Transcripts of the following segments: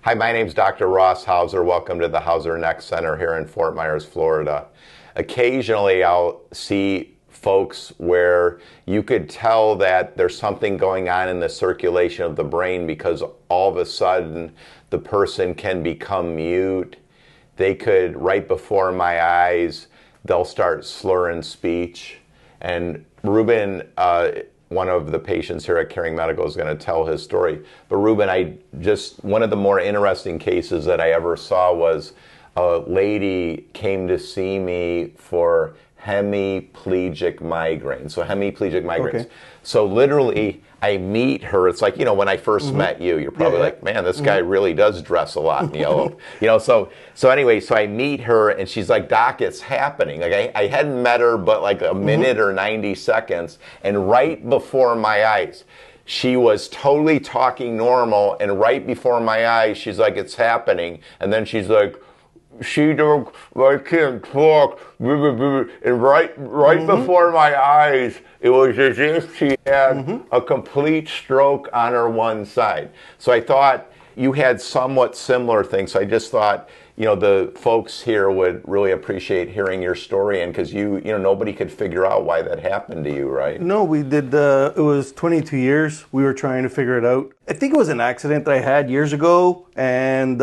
Hi, my name's Dr. Ross Hauser. Welcome to the Hauser Neck Center here in Fort Myers, Florida. Occasionally I'll see folks where you could tell that there's something going on in the circulation of the brain because all of a sudden the person can become mute. They could, right before my eyes, they'll start slurring speech. And Ruben, one of the patients here at Caring Medical, is going to tell his story. But Ruben, one of the more interesting cases that I ever saw was a lady came to see me for hemiplegic migraine. So hemiplegic migraines. Okay. So literally, I meet her. It's like, when I first met you, you're probably like, man, this guy really does dress a lot in yellow. So anyway, so I meet her and she's like, Doc, it's happening. Like I hadn't met her, but like a minute or 90 seconds. And right before my eyes, she was totally talking normal. And right before my eyes, she's like, it's happening. And then she's like, I can't talk. And right before my eyes, it was as if she had a complete stroke on her one side. So I thought you had somewhat similar things. So I just thought, the folks here would really appreciate hearing your story, and because nobody could figure out why that happened to you, right? No, we did. It was 22 years. We were trying to figure it out. I think it was an accident that I had years ago, and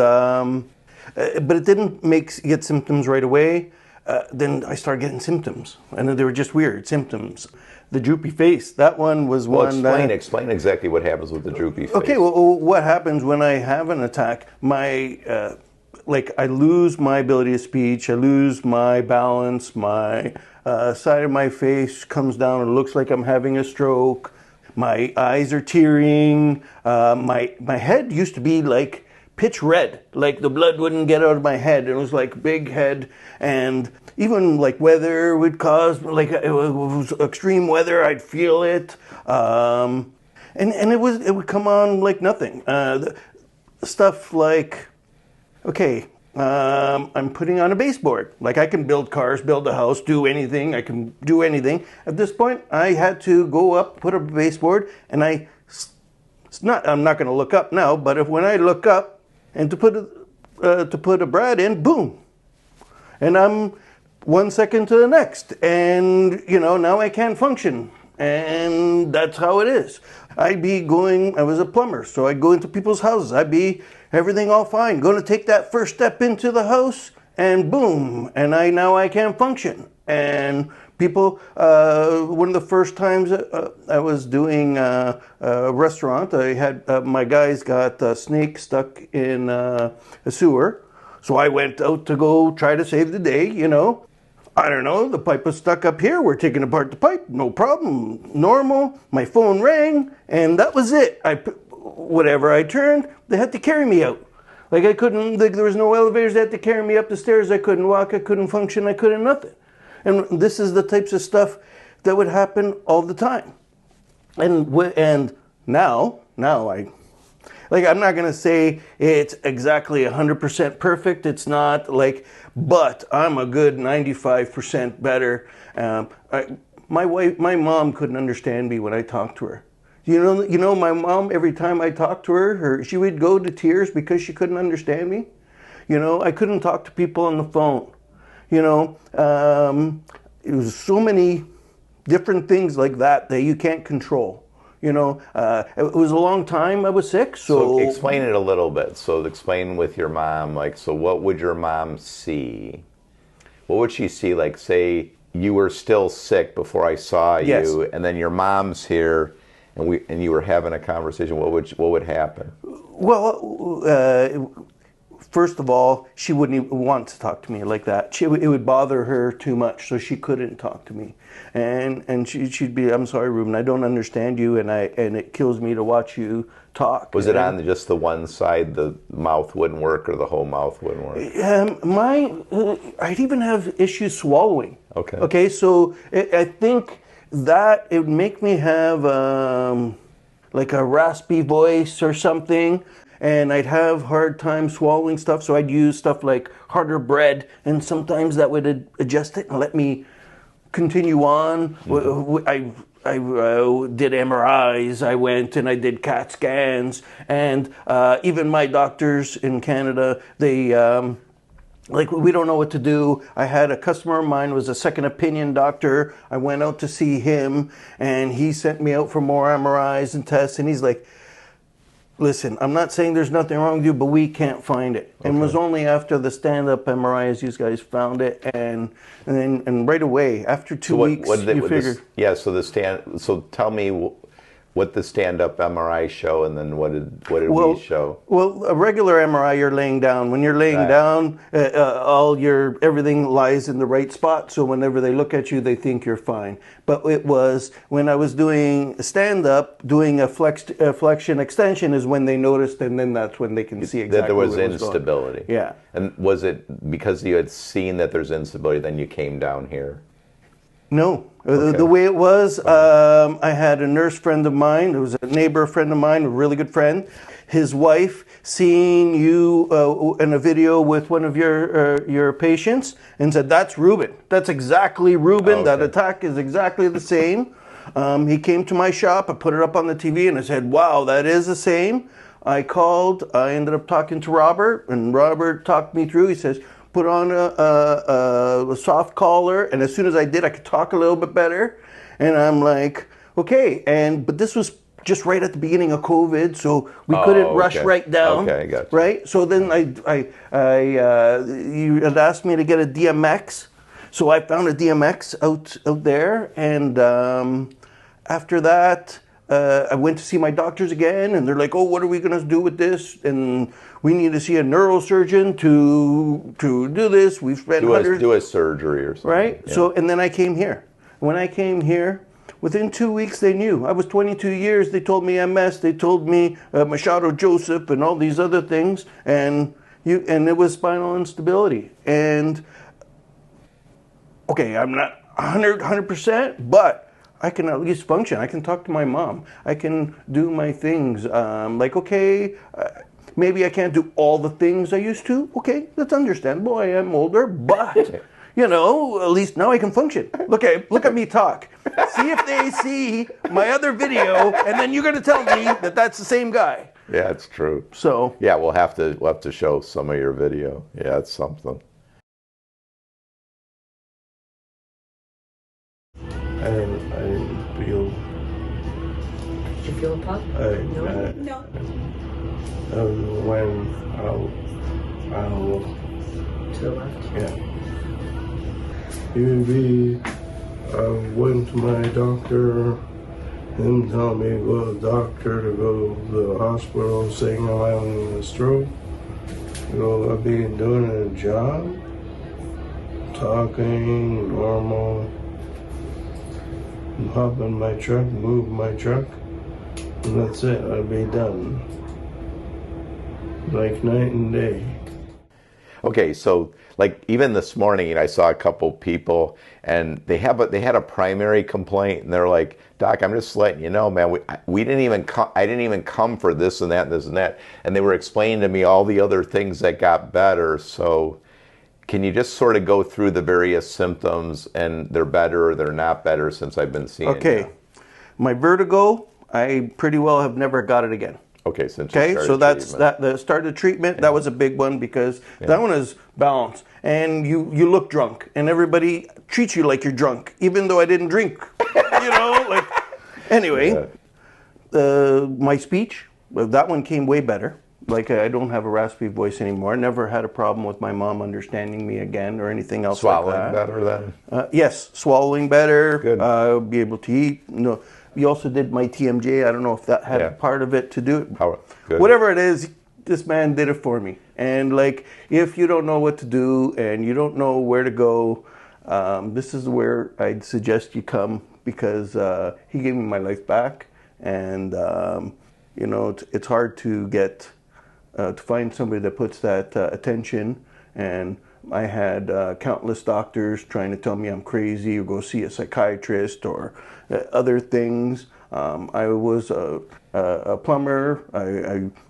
but it didn't get symptoms right away. Then I started getting symptoms, and they were just weird symptoms. The droopy face, that one was one. Explain exactly what happens with the droopy face. Okay, well, what happens when I have an attack? I lose my ability of speech, I lose my balance, my side of my face comes down, it looks like I'm having a stroke, my eyes are tearing, my head used to be like pitch red, like the blood wouldn't get out of my head. It was like big head, and even like weather would cause, like it was extreme weather, I'd feel it, and it would come on like nothing. Stuff like, okay, I'm putting on a baseboard. Like I can build cars, build a house, do anything. I can do anything. At this point, I had to go up, put up a baseboard, and I'm not going to look up now, but when I look up, and to put a brad in, boom, and I'm 1 second to the next, and now I can't function, and that's how it is. I was a plumber, so I'd go into people's houses. I'd be everything all fine, going to take that first step into the house, and boom, and now I can't function. And people, one of the first times I was doing a restaurant, I had my guys got a snake stuck in a sewer, so I went out to go try to save the day. I don't know, the pipe was stuck up here, we're taking apart the pipe, no problem, normal. My phone rang, and that was it. Whatever I turned, they had to carry me out. Like I couldn't, there was no elevators, they had to carry me up the stairs, I couldn't walk, I couldn't function, I couldn't nothing. And this is the types of stuff that would happen all the time. And now I'm not going to say it's exactly 100% perfect. It's not but I'm a good 95% better. My mom couldn't understand me when I talked to her. My mom, every time I talked to her, she would go to tears because she couldn't understand me. I couldn't talk to people on the phone. It was so many different things like that you can't control. It was a long time I was sick. So explain it a little bit. So explain with your mom, so what would your mom see? What would she see? Like, say you were still sick before I saw you, yes, and then your mom's here, and you were having a conversation. What would happen? Well, first of all, she wouldn't even want to talk to me like that. It would bother her too much, so she couldn't talk to me. And she'd be, I'm sorry, Ruben, I don't understand you, and it kills me to watch you talk. Was it on just the one side, the mouth wouldn't work, or the whole mouth wouldn't work? I'd even have issues swallowing. Okay. Okay, so I think that it would make me have like a raspy voice or something. And I'd have hard time swallowing stuff, so I'd use stuff like harder bread, and sometimes that would adjust it and let me continue on. did MRIs, I went and I did CAT scans, and even my doctors in Canada, they like, we don't know what to do. I had a customer of mine who was a second opinion doctor. I went out to see him, and he sent me out for more MRIs and tests, and he's like, listen, I'm not saying there's nothing wrong with you, but we can't find it. And it was only after the stand-up MRIs you guys found it, and right away, after 2 weeks, you figured. So tell me what the stand-up MRI show, and then what did we show? Well, a regular MRI, you're laying down. When you're laying down, everything lies in the right spot. So whenever they look at you, they think you're fine. But it was when I was doing stand-up, doing a flexion extension is when they noticed, and then that's when they can see exactly that there was where instability. Yeah. And was it because you had seen that there's instability, then you came down here? No. The way it was, I had a nurse friend of mine, who was a neighbor friend of mine, a really good friend. His wife seen you in a video with one of your patients and said, that's Ruben. That's exactly Ruben. That attack is exactly the same. He came to my shop, I put it up on the TV, and I said, wow, that is the same. I called, I ended up talking to Robert, and Robert talked me through. He says, put on a soft collar, and as soon as I did, I could talk a little bit better. And I'm like, okay. But this was just right at the beginning of COVID, so we couldn't rush right down. Okay, I got you. Right. So then you had asked me to get a DMX, so I found a DMX out there, and after that, I went to see my doctors again, and they're like, oh, what are we going to do with this? And we need to see a neurosurgeon to do this. We've spent hundreds. Do a surgery or something. Right? Yeah. So, and then I came here. When I came here, within 2 weeks, they knew. I was 22 years. They told me MS. They told me Machado Joseph and all these other things. And it was spinal instability. And, okay, I'm not 100%, but I can at least function. I can talk to my mom. I can do my things. Maybe I can't do all the things I used to. Okay, that's understandable. I am older, but at least now I can function. Look at me talk. See if they see my other video, and then you're going to tell me that that's the same guy. Yeah, it's true. So yeah, we'll have to show some of your video. Yeah, it's something. I didn't feel. Did you feel a pop? No. When I'll To the left? yeah. I went to my doctor, him telling me to go to the doctor, to go to the hospital, saying I'm having a stroke. I've been doing a job, talking normal, hop in my truck, move my truck, and that's it. I'll be done. Like night and day. Okay, so like even this morning, I saw a couple people, and they had a primary complaint, and they're like, "Doc, I'm just letting you know, man. We didn't even come. I didn't even come for this and that and this and that." And they were explaining to me all the other things that got better. So, can you just sort of go through the various symptoms, and they're better or they're not better since I've been seeing? Okay, my vertigo, I pretty well have never got it again. Okay, so that's the start of treatment. Yeah. That was a big one because that one is balance, and you look drunk, and everybody treats you like you're drunk, even though I didn't drink. Anyway, my speech, that one came way better. Like, I don't have a raspy voice anymore. Never had a problem with my mom understanding me again or anything else like that. Swallowing better then? Yes, swallowing better. Good. Be able to eat. No. You also did my TMJ. I don't know if that had part of it to do it. Good. Whatever it is, this man did it for me. And like, if you don't know what to do and you don't know where to go, this is where I'd suggest you come, because he gave me my life back. And it's hard to get to find somebody that puts that attention. And I had countless doctors trying to tell me I'm crazy or go see a psychiatrist or other things. I was a plumber.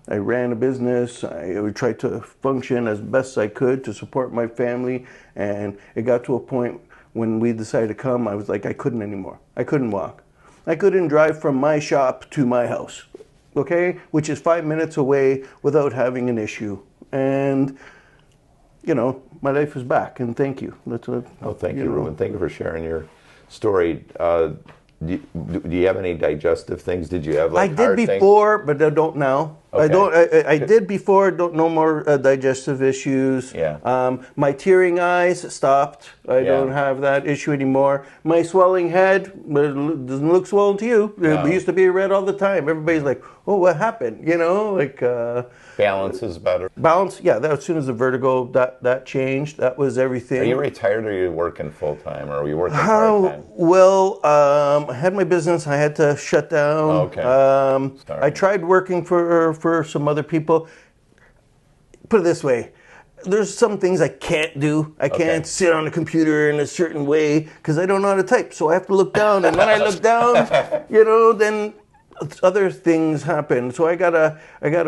I ran a business. I tried to function as best I could to support my family. And it got to a point when we decided to come, I was like, I couldn't anymore. I couldn't walk. I couldn't drive from my shop to my house, okay, which is 5 minutes away without having an issue. And, you know, my life is back, and thank you. That's what, Thank you, Ruben. Thank you for sharing your story. Do you have any digestive things? Did you have like I did before, but I don't now. Okay. I don't. I did before. Don't no more digestive issues. Yeah. My tearing eyes stopped. I don't have that issue anymore. My swelling head doesn't look swollen to you. No. It used to be red all the time. Everybody's like, "Oh, what happened?" You know, like. Balance is better. Balance, yeah. That as soon as the vertigo that changed, that was everything. Are you retired, or are you working full time, or are you working part time? Well, I had my business. I had to shut down. Oh, okay. I tried working for some other people. Put it this way. There's some things I can't do. I can't sit on a computer in a certain way because I don't know how to type. So I have to look down. And when I look down, you know, then other things happen. So I gotta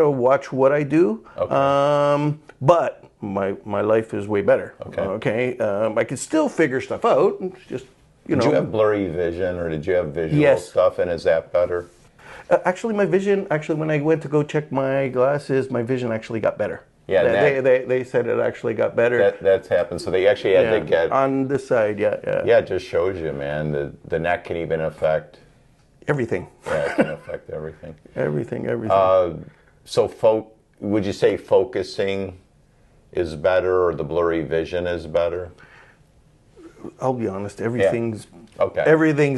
watch what I do. Okay. But my life is way better. Okay. I can still figure stuff out. It's just, you know. Did you have blurry vision, or did you have visual Yes. stuff, and is that better? Actually, my vision, when I went to go check my glasses, my vision actually got better. Yeah, they said it actually got better. That's happened. So they actually had to get... On this side, yeah. Yeah, it just shows you, man. The neck can even affect... Everything. Yeah, it can affect everything. Everything. So would you say focusing is better, or the blurry vision is better? I'll be honest, everything's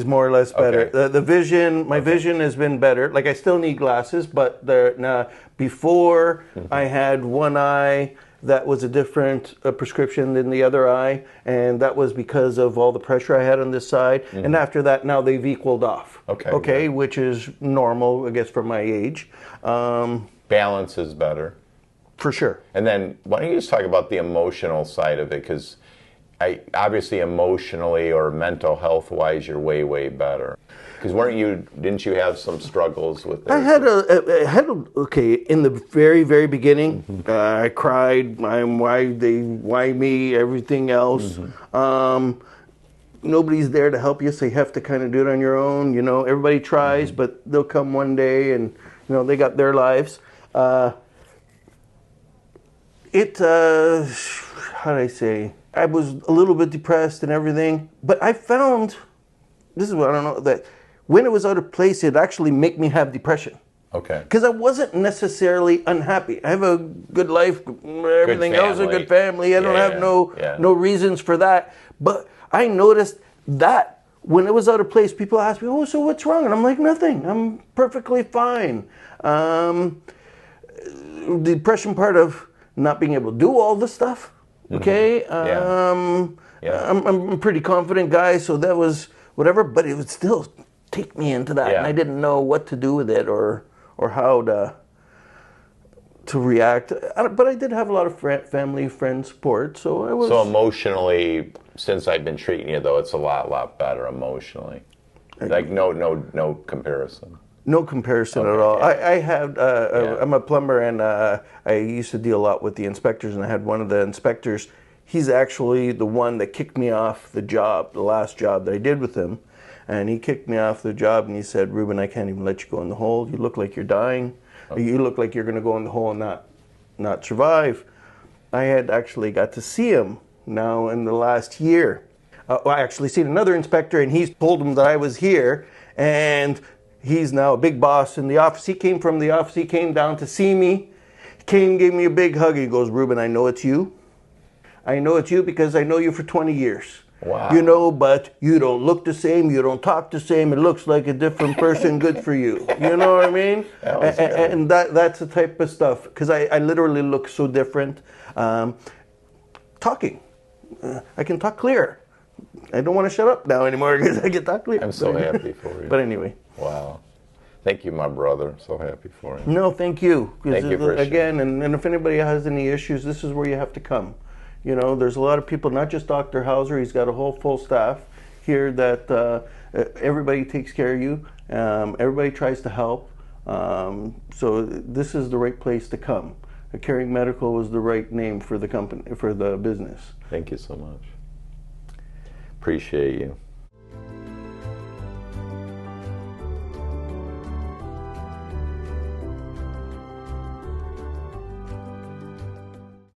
more or less better. Okay. The vision, my vision has been better. Like, I still need glasses, but before I had one eye that was a different prescription than the other eye, and that was because of all the pressure I had on this side. And after that, now they've equaled off. Okay, which is normal, I guess, for my age. Balance is better. For sure. And then why don't you just talk about the emotional side of it? Because obviously emotionally or mental health wise, you're way, way better. Because didn't you have some struggles with that? I had in the very, very beginning, I cried, why me, everything else. Nobody's there to help you, so you have to kind of do it on your own. You know, everybody tries, but they'll come one day and, you know, they got their lives. How do I say? I was a little bit depressed and everything, but I found, this is what I don't know, that when it was out of place, it actually made me have depression. Okay. Because I wasn't necessarily unhappy. I have a good life, everything else, a good family. I don't have no reasons for that. But I noticed that when it was out of place, people asked me, "Oh, so what's wrong?" And I'm like, "Nothing. I'm perfectly fine." The depression part of not being able to do all the stuff. Okay. I'm a pretty confident guy, so that was whatever. But it would still take me into that, and I didn't know what to do with it or how to react. But I did have a lot of family, friend support, so I was. So emotionally, since I've been treating you, though, it's a lot better emotionally. Like no comparison. No comparison at all. I had. I'm a plumber, and I used to deal a lot with the inspectors, and I had one of the inspectors. He's actually the one that kicked me off the job, the last job that I did with him. And he kicked me off the job, and he said, "Ruben, I can't even let you go in the hole. You look like you're dying. You look like you're going to go in the hole and not survive." I had actually got to see him now in the last year. I actually seen another inspector, and he's told him that I was here, and he's now a big boss in the office. He came from the office. He came down to see me. Gave me a big hug. He goes, "Ruben, I know it's you. I know it's you because I know you for 20 years. Wow. You know, but you don't look the same. You don't talk the same. It looks like a different person. Good for you." You know what I mean? And that's the type of stuff. Because I literally look so different. Talking. I can talk clear. I don't want to shut up now anymore because I can talk clear. I'm so happy for you. But anyway. Wow. Thank you, my brother. So happy for you. No, thank you. Thank you for again, and if anybody has any issues, this is where you have to come. You know, there's a lot of people, not just Dr. Hauser. He's got a whole full staff here that everybody takes care of you. Everybody tries to help. So this is the right place to come. Caring Medical is the right name for the company, for the business. Thank you so much. Appreciate you.